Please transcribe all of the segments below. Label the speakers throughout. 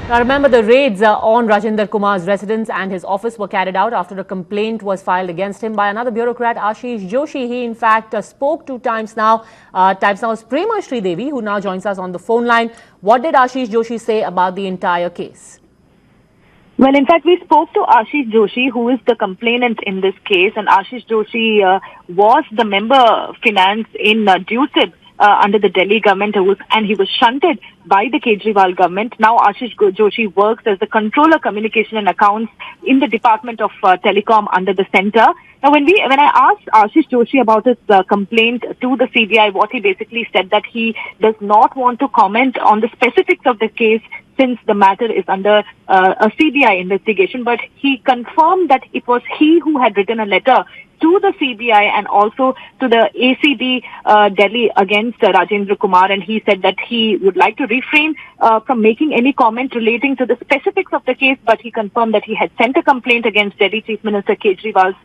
Speaker 1: Now remember, the raids on Rajendra Kumar's residence and his office were carried out after a complaint was filed against him by another bureaucrat, Ashish Joshi. He in fact spoke to Times Now. Times Now's Prema Sridevi, who now joins us on the phone line. What did Ashish Joshi say about the entire case?
Speaker 2: Well, in fact, we spoke to Ashish Joshi, who is the complainant in this case, and Ashish Joshi was the member of finance in DUSIB under the Delhi government, and he was shunted by the Kejriwal government. Now Ashish Joshi works as the controller communication and accounts in the Department of Telecom under the centre. Now, when I asked Ashish Joshi about his complaint to the CBI, what he basically said that he does not want to comment on the specifics of the case since the matter is under a CBI investigation, but he confirmed that it was he who had written a letter to the CBI and also to the ACB Delhi against Rajendra Kumar, and he said that he would like to refrain from making any comment relating to the specifics of the case, but he confirmed that he had sent a complaint against Delhi Chief Minister Kejriwal's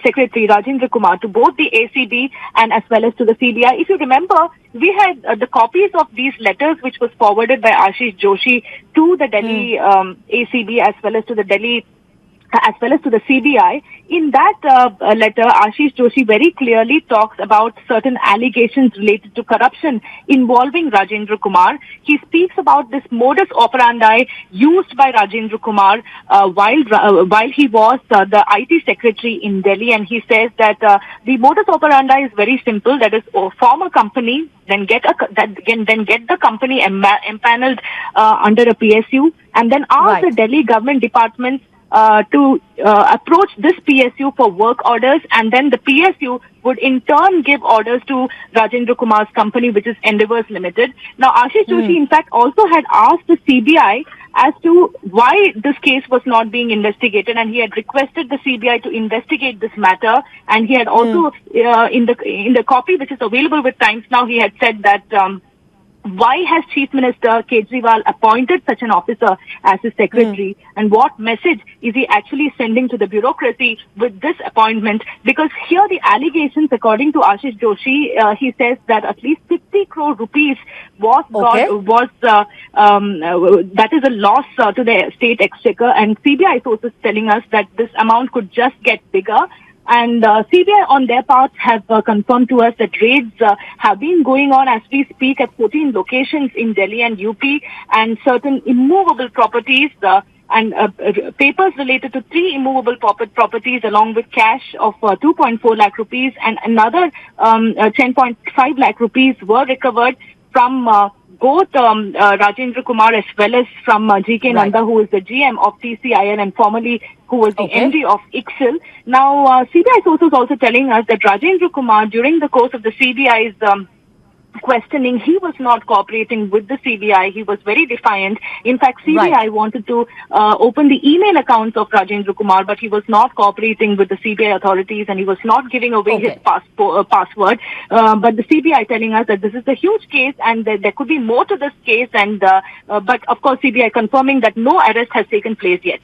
Speaker 2: Secretary Rajendra Kumar to both the ACB and as well as to the CBI. If you remember, we had the copies of these letters which was forwarded by Ashish Joshi to the Delhi ACB as well as to the Delhi as well as to the CBI. In that letter, Ashish Joshi very clearly talks about certain allegations related to corruption involving Rajendra Kumar. He speaks about this modus operandi used by Rajendra Kumar while he was the IT secretary in Delhi, and he says that the modus operandi is very simple. That is, form a company, then get the company empaneled under a PSU, and then ask the Delhi government departments to approach this PSU for work orders, and then the PSU would in turn give orders to Rajendra Kumar's company, which is Endeavours Limited. Now, Ashish Joshi, in fact, also had asked the CBI as to why this case was not being investigated, and he had requested the CBI to investigate this matter. And he had also, in the copy which is available with Times Now, he had said that why has Chief Minister Kejriwal appointed such an officer as his secretary, and what message is he actually sending to the bureaucracy with this appointment? Because here the allegations, according to Ashish Joshi, he says that at least 50 crore rupees was that is a loss to the state exchequer, and CBI sources telling us that this amount could just get bigger. And CBI on their part have confirmed to us that raids have been going on as we speak at 14 locations in Delhi and UP, and certain immovable properties and papers related to 3 immovable properties along with cash of 2.4 lakh rupees and another 10.5 lakh rupees were recovered from both Rajendra Kumar as well as from G.K. Nanda, who is the GM of TCIL and formerly who was the MD of ICSIL. Now, CBI sources also telling us that Rajendra Kumar, during the course of the CBI's questioning, he was not cooperating with the CBI. He was very defiant. In fact, CBI wanted to open the email accounts of Rajendra Kumar, but he was not cooperating with the CBI authorities, and he was not giving away his password. But the CBI telling us that this is a huge case and there could be more to this case, and but of course CBI confirming that no arrest has taken place yet.